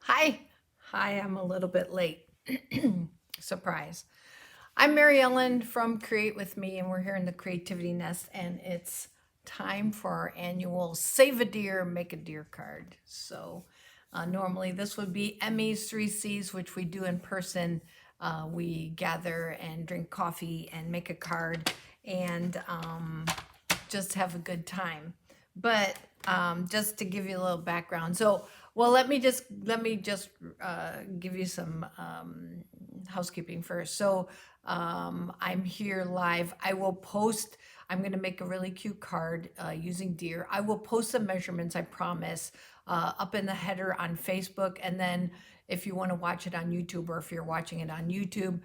Hi. Hi, I'm a little bit late. Surprise. I'm Mary Ellen from Create With Me, and we're here in the Creativity Nest, and it's time for our annual Save a Deer, Make a Deer card. Normally this would be Emmy's 3 C's, which we do in person. We gather and drink coffee and make a card and just have a good time. But just to give you a little background, let me just give you some housekeeping first. I'm here live. I will post. I'm going to make a really cute card using deer. I will post the measurements. I promise. Up in the header on Facebook, and then if you want to watch it on YouTube, or if you're watching it on YouTube,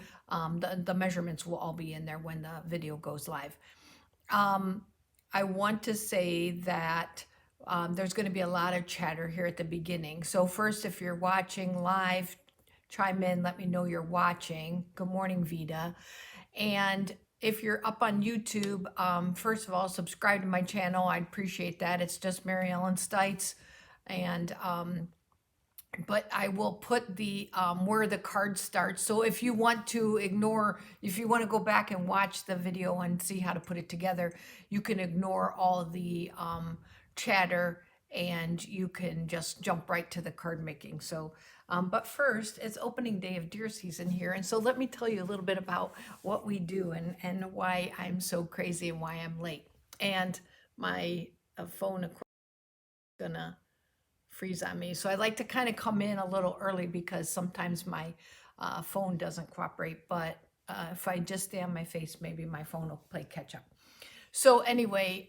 the measurements will all be in there when the video goes live. Um, I want to say that there's going to be a lot of chatter here at the beginning. So first, if you're watching live, chime in, let me know you're watching. Good morning, Vida. And if you're up on YouTube, first of all, subscribe to my channel. I'd appreciate that. It's just Mary Ellen Stites. And but I will put the where the card starts. So if you want to ignore, if you want to go back and watch the video and see how to put it together, you can ignore all the chatter and you can just jump right to the card making. But first, it's opening day of deer season here. And so let me tell you a little bit about what we do and why I'm so crazy and why I'm late. And my phone, of course, is gonna freeze on me. So I like to kind of come in a little early because sometimes my phone doesn't cooperate. But if I just stay on my face, maybe my phone will play catch up. So anyway,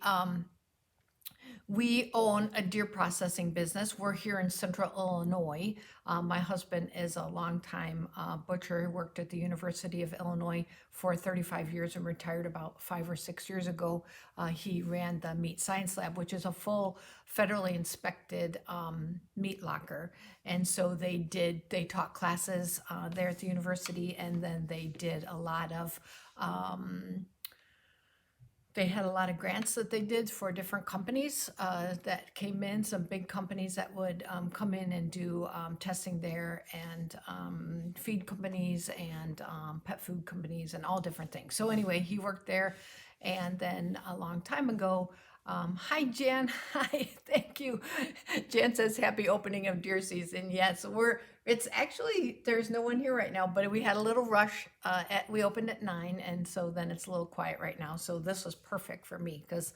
we own a deer processing business. We're here in central Illinois. My husband is a longtime butcher. He worked at the University of Illinois for 35 years and retired about 5 or 6 years ago. He ran the Meat Science Lab, which is a full federally inspected meat locker. And so they taught classes there at the university, and then they did a lot of they had a lot of grants that they did for different companies that came in, some big companies that would come in and do testing there, and feed companies and pet food companies and all different things. So anyway, he worked there. And then a long time ago, hi Jan, hi, thank you. Jan says happy opening of deer season. Yes, it's actually, there's no one here right now, but we had a little rush. We opened at 9, and so then it's a little quiet right now. So this was perfect for me because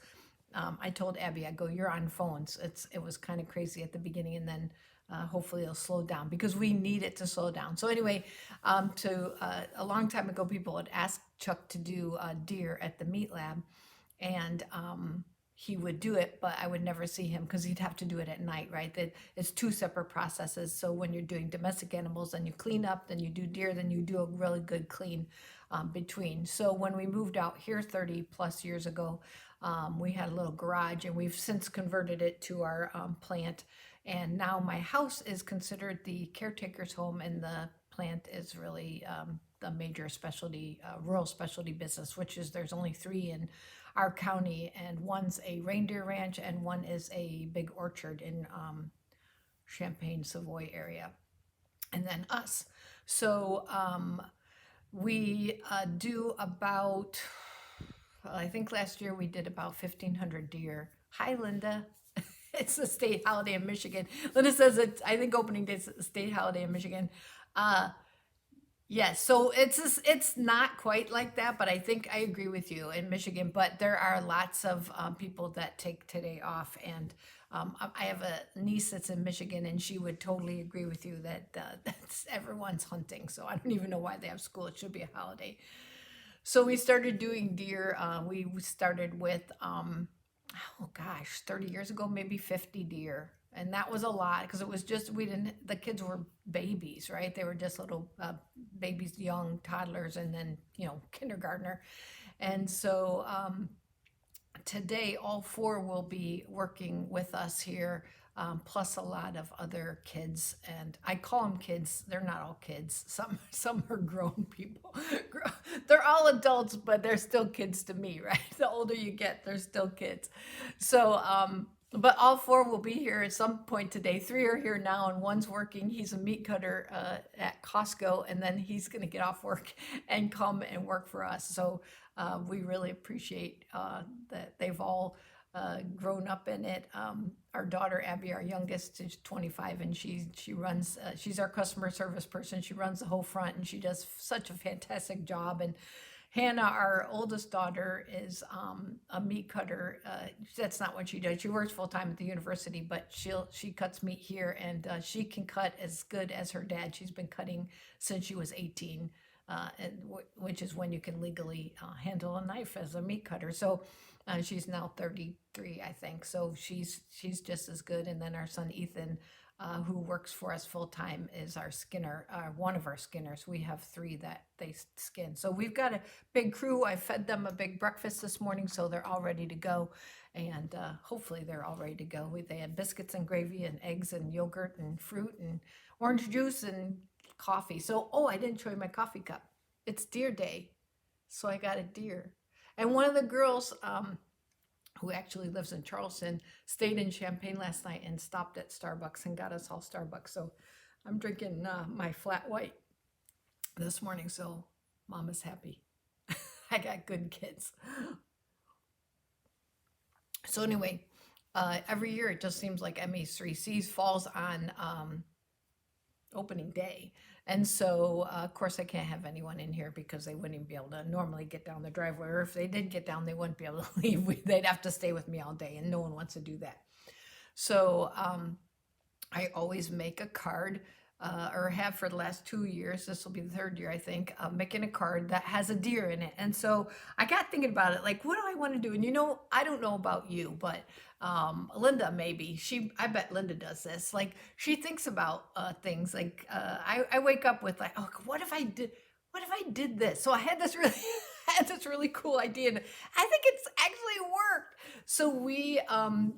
I told Abby, I go, you're on phones. It was kind of crazy at the beginning, and then hopefully it'll slow down because we need it to slow down. So anyway, a long time ago, people had asked Chuck to do deer at the meat lab, and he would do it, but I would never see him because he'd have to do it at night, right? That it's two separate processes. So when you're doing domestic animals, then you clean up, then you do deer, then you do a really good clean between. So when we moved out here 30 plus years ago, we had a little garage, and we've since converted it to our plant. And now my house is considered the caretaker's home, and the plant is really the major specialty, rural specialty business, which is there's only 3 in our county, and one's a reindeer ranch, and one is a big orchard in Champaign, Savoy area, and then us. So we do about, well, I think last year we did about 1,500 deer. Hi, Linda. It's a state holiday in Michigan. Linda says I think opening day is a state holiday in Michigan. Uh, Yes, so it's not quite like that, but I think I agree with you in Michigan. But there are lots of people that take today off, and I have a niece that's in Michigan, and she would totally agree with you that that's everyone's hunting. So I don't even know why they have school. It should be a holiday. So we started doing deer. We started with, oh gosh, 30 years ago, maybe 50 deer. And that was a lot because it was just, we didn't, the kids were babies, right? They were just little babies, young toddlers, and then, kindergartner. And so today, all 4 will be working with us here, plus a lot of other kids. And I call them kids. They're not all kids. Some are grown people. They're all adults, but they're still kids to me, right? The older you get, they're still kids. So But all four will be here at some point today. Three are here now, and one's working. He's a meat cutter at Costco, and then he's going to get off work and come and work for us. So we really appreciate that they've all grown up in it. Our daughter Abby, our youngest, is 25, and she runs. She's our customer service person. She runs the whole front, and she does such a fantastic job. And Hannah, our oldest daughter, is a meat cutter. That's not what she does. She works full time at the university, but she cuts meat here, and she can cut as good as her dad. She's been cutting since she was 18, which is when you can legally handle a knife as a meat cutter. So she's now 33, I think. So she's just as good. And then our son Ethan, who works for us full time, is our skinner, one of our skinners. We have three that they skin. So we've got a big crew. I fed them a big breakfast this morning, so they're all ready to go. And hopefully they're all ready to go. They had biscuits and gravy and eggs and yogurt and fruit and orange juice and coffee. So, oh, I didn't show you my coffee cup. It's deer day, so I got a deer. And one of the girls, who actually lives in Charleston, stayed in Champaign last night and stopped at Starbucks and got us all Starbucks. So I'm drinking my flat white this morning, so Mama's happy. I got good kids. So anyway, every year it just seems like MH3Cs falls on opening day. And so, of course, I can't have anyone in here because they wouldn't even be able to normally get down the driveway. Or if they did get down, they wouldn't be able to leave. They'd have to stay with me all day, and no one wants to do that. So I always make a card, or have for the last 2 years. This will be the third year, I think, making a card that has a deer in it. And so I got thinking about it, like, what do I want to do? And I don't know about you, but Linda, maybe I bet Linda does this. Like, she thinks about things. Like, I wake up with like, oh, what if I did this? So I had this really had this really cool idea, and I think it's actually worked. So we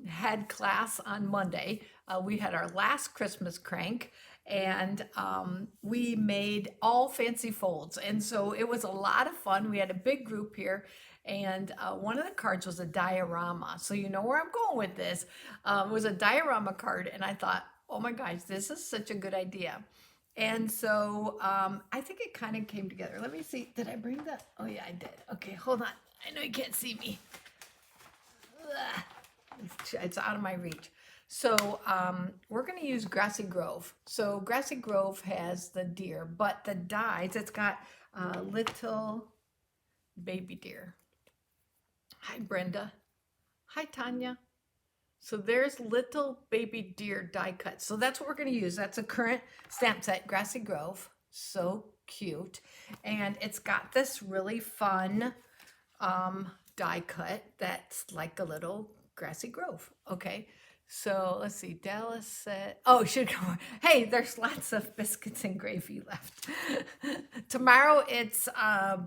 had class on Monday. We had our last Christmas crank, and we made all fancy folds. And so it was a lot of fun. We had a big group here. And one of the cards was a diorama. So you know where I'm going with this. It was a diorama card. And I thought, oh my gosh, this is such a good idea. And so I think it kind of came together. Let me see. Did I bring that? Oh, yeah, I did. Okay, hold on. I know you can't see me. Ugh. It's out of my reach. So we're going to use Grassy Grove. So Grassy Grove has the deer, but the dies, it's got little baby deer. Hi, Brenda. Hi, Tanya. So there's little baby deer die cut. So that's what we're going to use. That's a current stamp set, Grassy Grove. So cute. And it's got this really fun die cut that's like a little Grassy Grove. Okay. So let's see. Dallas said, oh, should come. Hey, there's lots of biscuits and gravy left. Tomorrow it's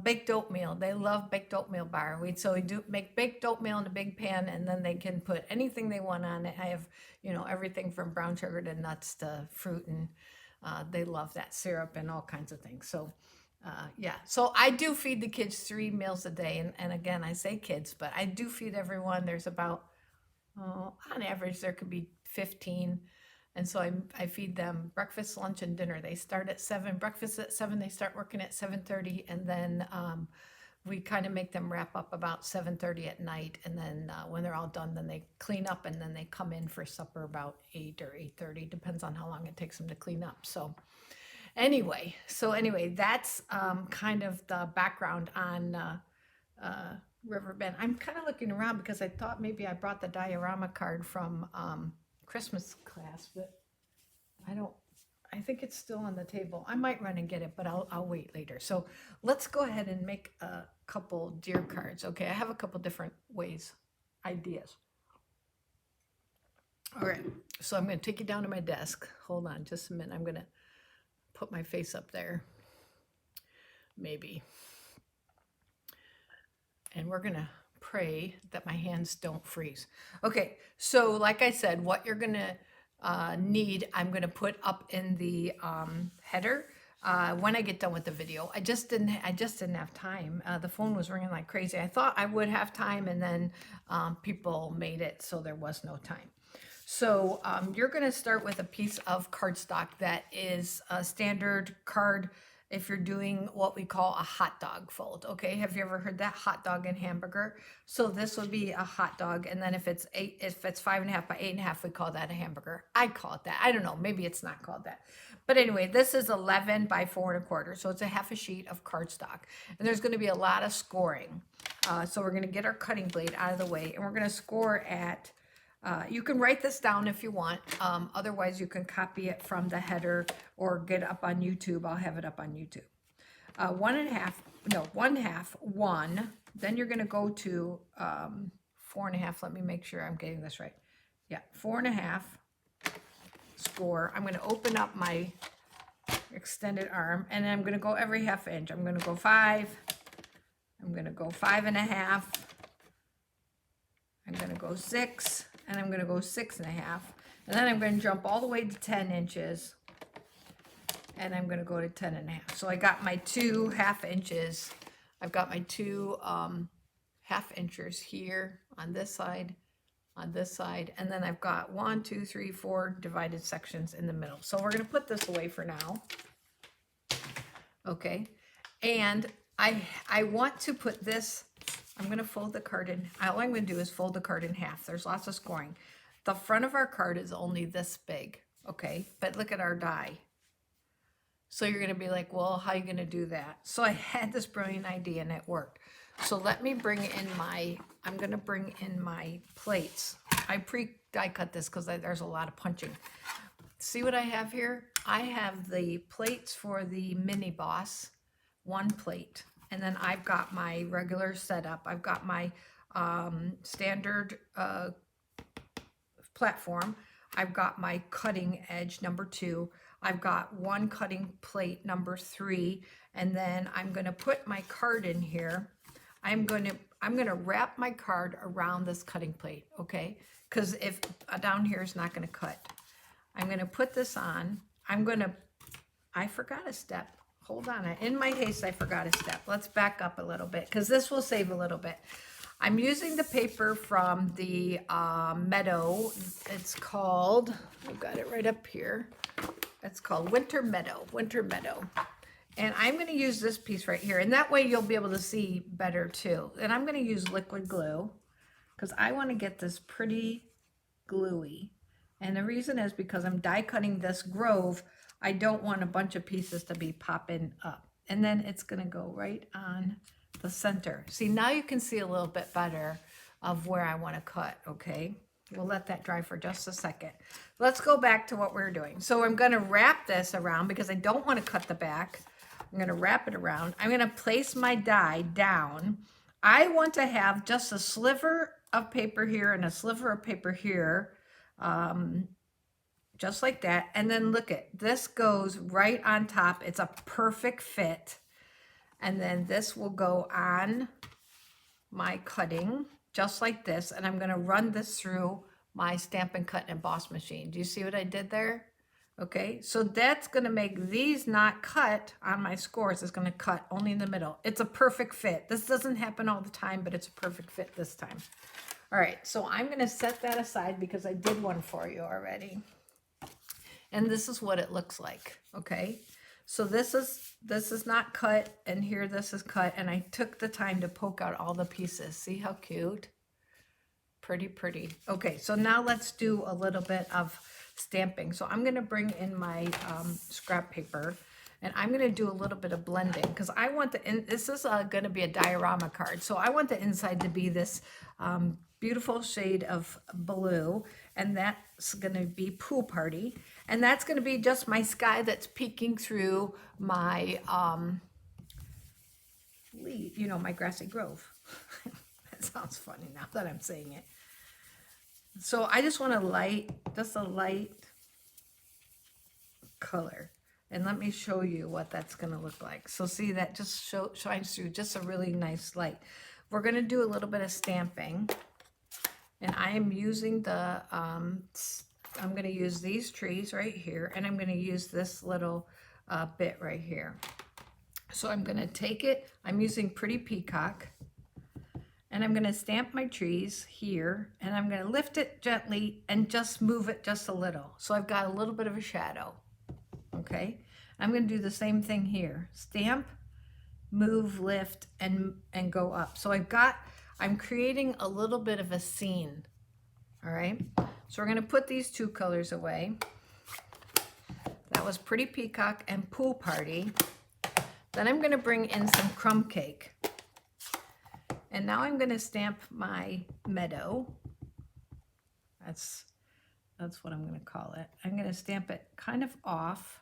baked oatmeal. They love baked oatmeal bar. So we do make baked oatmeal in a big pan, and then they can put anything they want on it. I have, everything from brown sugar to nuts to fruit, and they love that syrup and all kinds of things. So yeah, so I do feed the kids 3 meals a day. And again, I say kids, but I do feed everyone. There's about, on average, there could be 15. And so I feed them breakfast, lunch, and dinner. They start at 7, breakfast at 7, they start working at 7:30. And then we kind of make them wrap up about 7:30 at night. And then when they're all done, then they clean up, and then they come in for supper about 8 or 8:30. Depends on how long it takes them to clean up. So anyway, that's kind of the background on Riverbend. I'm kind of looking around because I thought maybe I brought the diorama card from Christmas class, but I think it's still on the table. I might run and get it, but I'll wait later. So let's go ahead and make a couple deer cards. Okay, I have a couple different ideas. All right, so I'm going to take you down to my desk. Hold on just a minute. I'm going to put my face up there, maybe. And we're going to pray that my hands don't freeze. Okay, so like I said, what you're going to need, I'm going to put up in the header when I get done with the video. I just didn't have time. The phone was ringing like crazy. I thought I would have time, and then people made it so there was no time. So you're going to start with a piece of cardstock that is a standard card if you're doing what we call a hot dog fold. Okay, have you ever heard that? Hot dog and hamburger. So this would be a hot dog, and then if it's 5.5 by 8.5, we call that a hamburger. I call it that. I don't know. Maybe it's not called that. But anyway, this is 11 by 4.25, so it's a half a sheet of cardstock, and there's going to be a lot of scoring. So we're going to get our cutting blade out of the way, and we're going to score at. You can write this down if you want. Otherwise, you can copy it from the header or get up on YouTube. I'll have it up on YouTube. 1/2. Then you're going to go to 4.5. Let me make sure I'm getting this right. Yeah, 4.5 score. I'm going to open up my extended arm, and then I'm going to go every half inch. I'm going to go 5. I'm going to go 5.5. I'm going to go 6. And I'm going to go 6.5, and then I'm going to jump all the way to 10 inches, and I'm going to go to 10.5. So I got my 2 half inches. I've got my 2 half inchers here on this side, and then I've got 1, 2, 3, 4 divided sections in the middle. So we're going to put this away for now. Okay, and I want to put this. I'm going to fold the card in. All I'm going to do is fold the card in half. There's lots of scoring. The front of our card is only this big, okay? But look at our die. So you're going to be like, well, how are you going to do that? So I had this brilliant idea, and it worked. So let me bring in I'm going to bring in my plates. I die cut this because there's a lot of punching. See what I have here? I have the plates for the mini boss, 1 plate. And then I've got my regular setup. I've got my standard platform. I've got my cutting edge number 2. I've got 1 cutting plate number 3. And then I'm going to put my card in here. I'm going to wrap my card around this cutting plate, okay? Because if down here is not going to cut. I'm going to put this on. I forgot a step. Hold on, in my haste, I forgot a step. Let's back up a little bit because this will save a little bit. I'm using the paper from the Meadow. It's called, I've got it right up here. It's called Winter Meadow. And I'm going to use this piece right here. And that way you'll be able to see better too. And I'm going to use liquid glue because I want to get this pretty gluey. And the reason is because I'm die cutting this grove. I don't want a bunch of pieces to be popping up. And then it's going to go right on the center. See, now you can see a little bit better of where I want to cut, okay? We'll let that dry for just a second. Let's go back to what we're doing. So I'm going to wrap this around because I don't want to cut the back. I'm going to wrap it around. I'm going to place my die down. I want to have just a sliver of paper here and a sliver of paper here. Just like that. And then look at this goes right on top. It's a perfect fit. And then this will go on my cutting just like this. And I'm going to run this through my Stampin' Cut and Emboss machine. Do you see what I did there? Okay, so that's going to make these not cut on my scores. It's going to cut only in the middle. It's a perfect fit. This doesn't happen all the time, but it's a perfect fit this time. All right, so I'm going to set that aside because I did one for you already. And this is what it looks like, okay? So this is not cut, and here this is cut, and I took the time to poke out all the pieces. See how cute? Pretty, pretty. Okay, so now let's do a little bit of stamping. So I'm going to bring in my scrap paper, and I'm going to do a little bit of blending because I want this is going to be a diorama card. So I want the inside to be this beautiful shade of blue, and that's going to be Pool Party, and that's going to be just my sky that's peeking through my my Grassy Grove. That sounds funny now that I'm saying it. So I just want a light color, and let me show you what that's going to look like. So see, that just shines through just a really nice light. We're going to do a little bit of stamping. And I am using the, I'm going to use these trees right here, and I'm going to use this little bit right here. So I'm going to take it, I'm using Pretty Peacock, And I'm going to stamp my trees here, and I'm going to lift it gently and just move it just a little. So I've got a little bit of a shadow. Okay. I'm going to do the same thing here. Stamp, move, lift, and go up. So I'm creating a little bit of a scene. All right. So we're going to put these two colors away. That was Pretty Peacock and Pool Party. Then I'm going to bring in some crumb cake. And now I'm going to stamp my meadow. That's what I'm going to call it. I'm going to stamp it kind of off,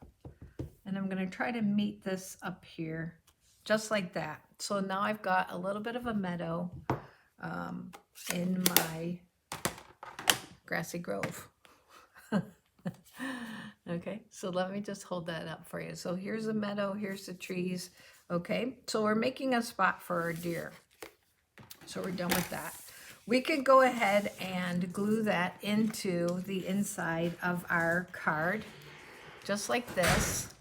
and I'm going to try to meet this up here, just like that. So now I've got a little bit of a meadow in my Grassy Grove. Okay, so let me just hold that up for you. So here's the meadow, here's the trees. Okay, so we're making a spot for our deer. So we're done with that. We could go ahead and glue that into the inside of our card, just like this.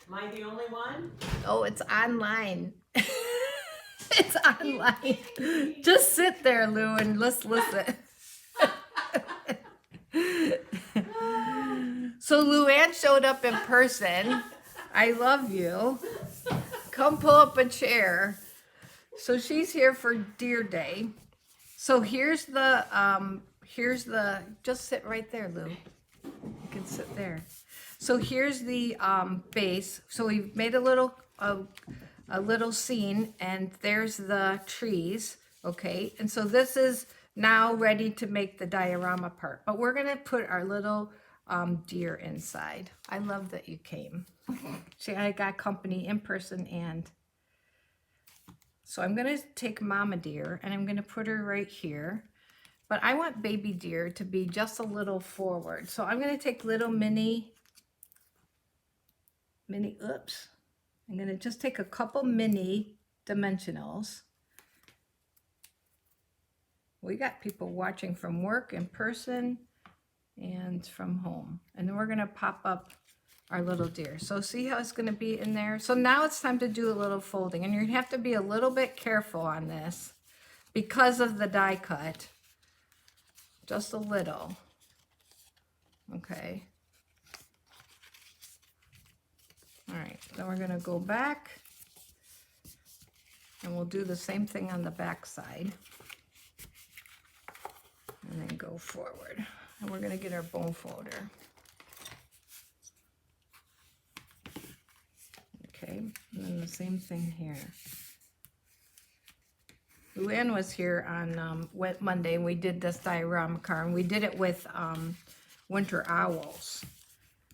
Am I the only one? Oh, it's online. It's online. Just sit there, Lou, and let's listen. So Luann showed up in person. I love you. Come pull up a chair. So she's here for Deer Day. So here's the, just sit right there, Lou. You can sit there. So here's the base. So we've made a little scene, and there's the trees, okay? And so this is now ready to make the diorama part. But we're gonna put our little deer inside. I love that you came. See, I got company in person, and so I'm gonna take Mama Deer and I'm gonna put her right here. But I want Baby Deer to be just a little forward. So I'm gonna take little mini, oops. I'm gonna just take a couple mini dimensionals. We got people watching from work, in person, and from home. And then we're gonna pop up our little deer. So see how it's gonna be in there? So now it's time to do a little folding, and you have to be a little bit careful on this because of the die cut. Just a little, okay. All right, then we're gonna go back, and we'll do the same thing on the back side. And then go forward. And we're gonna get our bone folder. Okay, and then the same thing here. Luann was here on Monday, and we did this diorama card, and we did it with winter owls,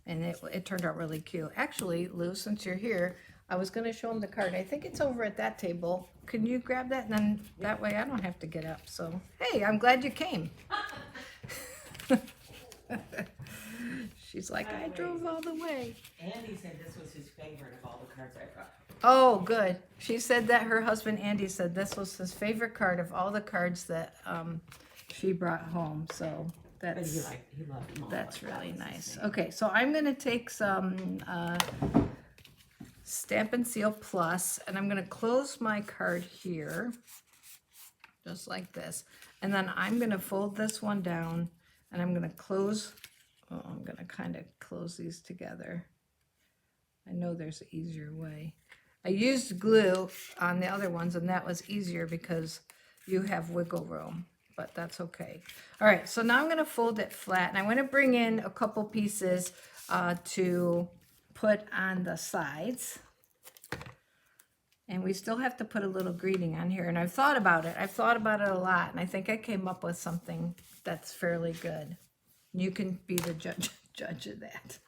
and it turned out really cute. Actually, Lou, since you're here, I was going to show them the card. I think it's over at that table. Can you grab that? And then that way I don't have to get up. So, hey, I'm glad you came. She's like, I drove all the way. Andy said this was his favorite of all the cards I brought. Oh, good. She said that her husband Andy said this was his favorite card of all the cards that she brought home. So that's He loved them all. that's really nice. Okay, so I'm gonna take some Stampin' Seal Plus, and I'm gonna close my card here, just like this, and then I'm gonna fold this one down, and I'm gonna close. Oh, I'm gonna kind of close these together. I know there's an easier way. I used glue on the other ones, and that was easier because you have wiggle room, but that's okay. All right, so now I'm gonna fold it flat, and I'm gonna bring in a couple pieces to put on the sides. And we still have to put a little greeting on here, and I've thought about it. I've thought about it a lot, and I think I came up with something that's fairly good. You can be the judge of that.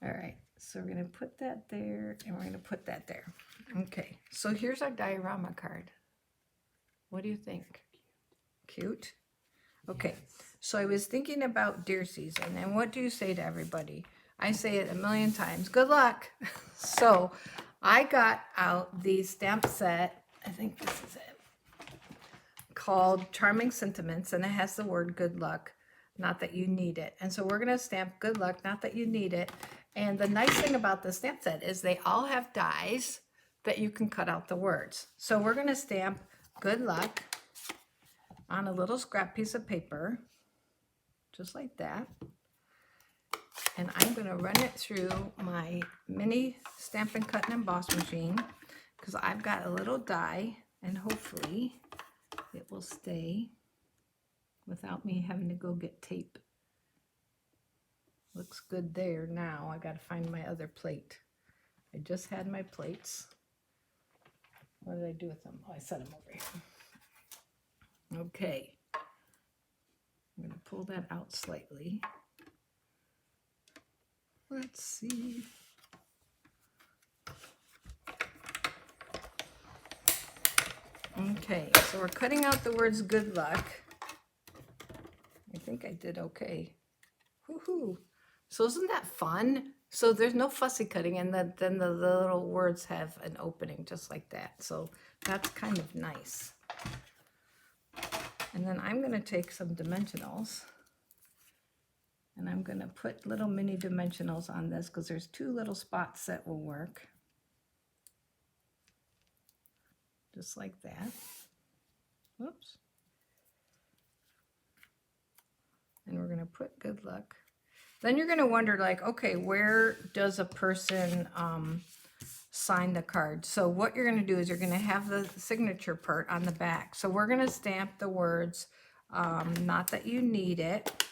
All right, so we're gonna put that there, and we're gonna put that there. Okay, so here's our diorama card. What do you think? Cute? Okay, so I was thinking about deer season, and what do you say to everybody? I say it a million times, good luck. So I got out the stamp set, I think this is it, called Charming Sentiments, and it has the word good luck, not that you need it. And so we're gonna stamp good luck, not that you need it. And the nice thing about the stamp set is they all have dies that you can cut out the words. So we're going to stamp good luck on a little scrap piece of paper, just like that. And I'm going to run it through my mini Stampin' Cut and Emboss machine because I've got a little die, and hopefully it will stay without me having to go get tape. Looks good there now. I got to find my other plate. I just had my plates. What did I do with them? Oh, I set them over here. Okay. I'm going to pull that out slightly. Let's see. Okay, so we're cutting out the words good luck. I think I did okay. Woohoo! So isn't that fun? So there's no fussy cutting, and then the little words have an opening just like that. So that's kind of nice. And then I'm going to take some dimensionals, and I'm going to put little mini dimensionals on this because there's 2 little spots that will work. Just like that. Whoops. And we're going to put good luck. Then you're going to wonder, like, okay, where does a person sign the card? So what you're going to do is you're going to have the signature part on the back. So we're going to stamp the words, not that you need it.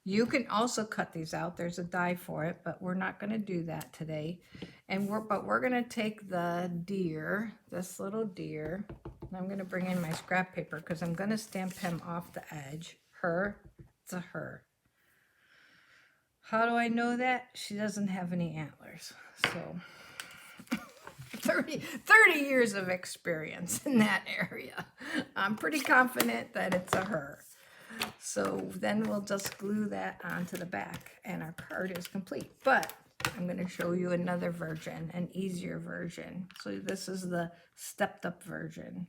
You can also cut these out. There's a die for it, but we're not going to do that today. And we're going to take the deer, this little deer, and I'm going to bring in my scrap paper because I'm going to stamp him off the edge. Her, it's a her. How do I know that? She doesn't have any antlers. So 30 years of experience in that area. I'm pretty confident that it's a her. So then we'll just glue that onto the back and our card is complete. But I'm going to show you another version, an easier version. So this is the stepped up version.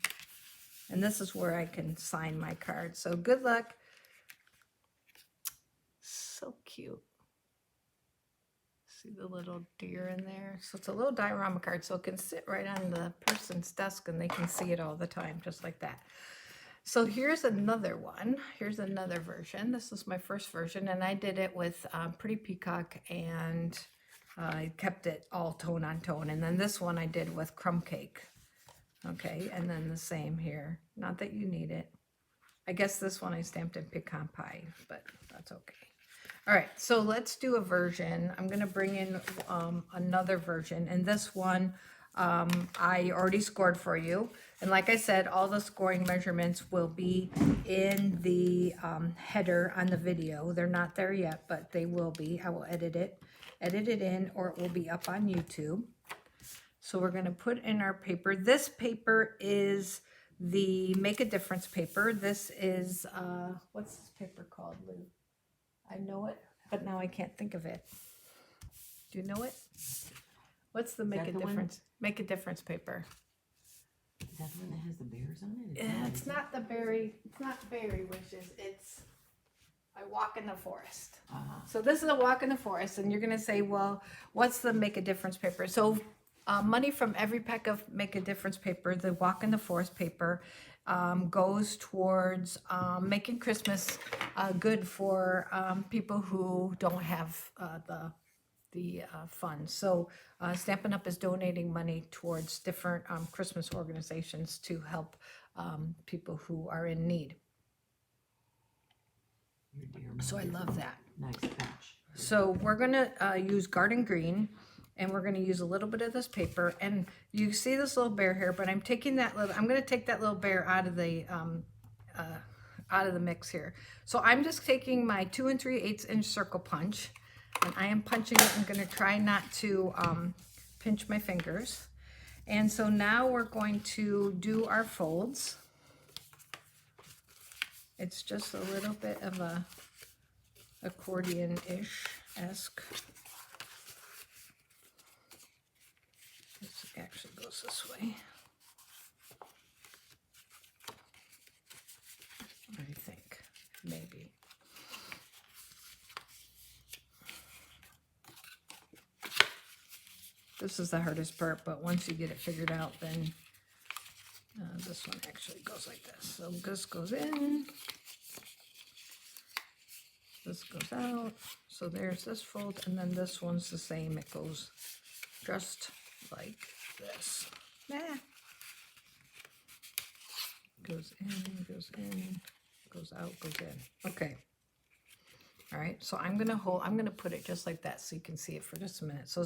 And this is where I can sign my card. So good luck. So cute. See the little deer in there? So it's a little diorama card, so it can sit right on the person's desk and they can see it all the time, just like that. So here's another one. Here's another version. This is my first version, and I did it with Pretty Peacock, and I kept it all tone on tone. And then this one I did with Crumb Cake. Okay, and then the same here. Not that you need it. I guess this one I stamped in Pecan Pie, but that's okay. All right, so let's do a version. I'm going to bring in another version, and this one I already scored for you. And like I said, all the scoring measurements will be in the header on the video. They're not there yet, but they will be. I will edit it in, or it will be up on YouTube. So we're going to put in our paper. This paper is the Make a Difference paper. This is, what's this paper called, Lou? I know it, but now I can't think of it. Do you know it? What's the Make a Difference? Make a Difference paper. Is that the one that has the bears on it? It's not the berry. It's not berry wishes. It's I Walk in the Forest. So this is a Walk in the Forest, and you're gonna say, well, what's the Make a Difference paper? So money from every pack of Make a Difference paper, the Walk in the Forest paper, goes towards making Christmas good for people who don't have the funds. So Stampin' Up! Is donating money towards different Christmas organizations to help people who are in need. So I love that. Nice patch. So we're gonna use Garden Green, and we're gonna use a little bit of this paper. And you see this little bear here, but I'm taking that little. I'm gonna take that little bear out of the mix here. So I'm just taking my 2 3/8 inch circle punch, and I am punching it. I'm gonna try not to pinch my fingers. And so now we're going to do our folds. It's just a little bit of a accordion-ish-esque. This actually goes this way. I think, maybe. This is the hardest part, but once you get it figured out, then this one actually goes like this. So this goes in, this goes out. So there's this fold, and then this one's the same. It goes just like this. Goes in, goes in, goes out, goes in. Okay. All right, so I'm gonna put it just like that so you can see it for just a minute. So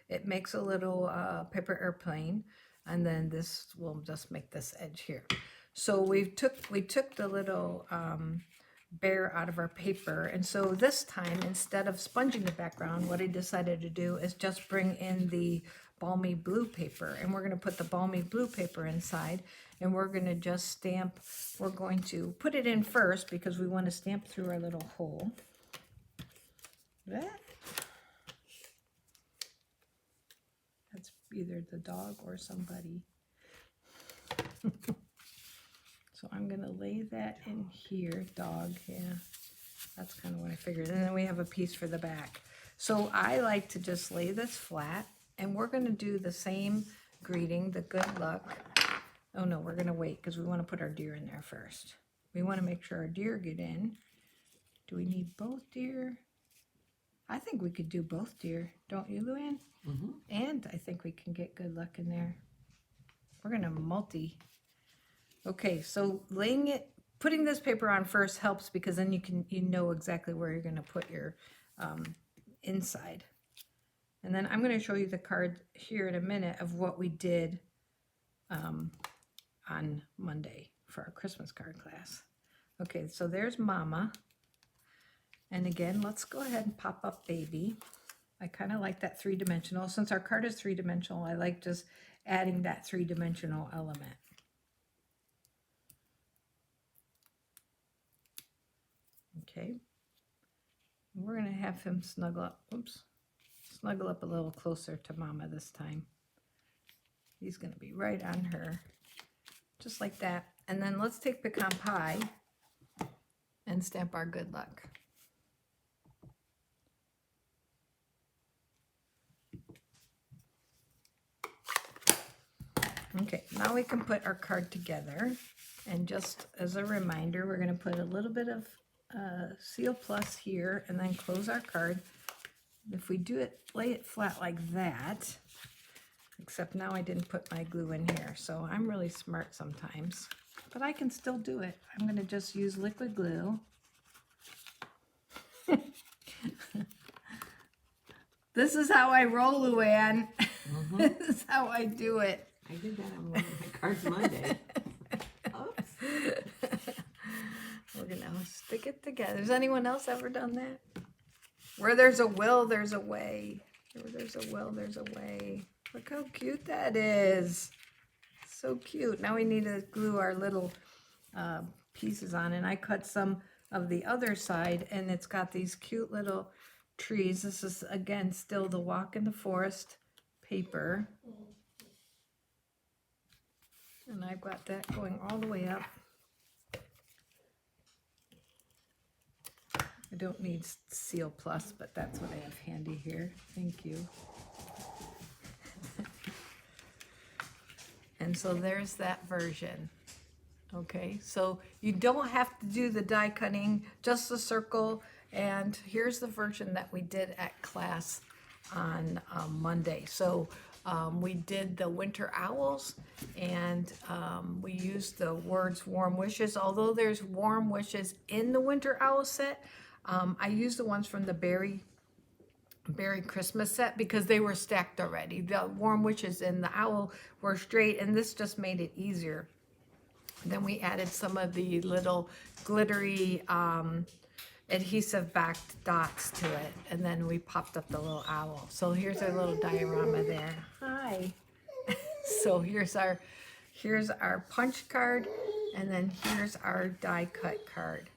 it makes a little paper airplane, and then this will just make this edge here. So we took the little bear out of our paper, and so this time, instead of sponging the background, what I decided to do is just bring in the balmy blue paper, and we're going to put the balmy blue paper inside, and we're going to just stamp. We're going to put it in first because we want to stamp through our little hole. That's either the dog or somebody. So I'm going to lay that in here, dog, yeah. That's kind of what I figured. And then we have a piece for the back. So I like to just lay this flat, and we're going to do the same greeting, the good luck. Oh no, we're going to wait because we want to put our deer in there first. We want to make sure our deer get in. Do we need both deer? I think we could do both deer, don't you, Luann? Mm-hmm. And I think we can get good luck in there. We're going to multi. Okay, so putting this paper on first helps because then you know exactly where you're going to put your inside. And then I'm going to show you the card here in a minute of what we did on Monday for our Christmas card class. Okay, so there's Mama. And again, let's go ahead and pop up Baby. I kind of like that three-dimensional. Since our card is three-dimensional, I like just adding that three-dimensional element. Okay. We're going to have him snuggle up. Oops. Snuggle up a little closer to Mama this time. He's going to be right on her. Just like that. And then let's take pecan pie and stamp our good luck. Okay, now we can put our card together, and just as a reminder, we're going to put a little bit of Seal Plus here and then close our card. If we do it, lay it flat like that, except now I didn't put my glue in here, so I'm really smart sometimes, but I can still do it. I'm going to just use liquid glue. This is how I roll, Luann. Mm-hmm. This is how I do it. I did that on one of my cards Monday. Oops. We're gonna stick it together. Has anyone else ever done that? Where there's a will, there's a way. Where there's a will, there's a way. Look how cute that is. So cute. Now we need to glue our little pieces on, and I cut some of the other side, and it's got these cute little trees. This is, again, still the Walk in the Forest paper. And I've got that going all the way up. I don't need Seal Plus, but that's what I have handy here. Thank you. And so there's that version. Okay, so you don't have to do the die cutting, just the circle. And here's the version that we did at class on Monday. So we did the winter owls, and we used the words warm wishes. Although there's warm wishes in the winter owl set, I used the ones from the berry Christmas set because they were stacked already. The warm wishes and the owl were straight, and this just made it easier. Then we added some of the little glittery adhesive backed dots to it, and then we popped up the little owl. So here's our little diorama there. Hi. So here's our punch card, and then here's our die cut card.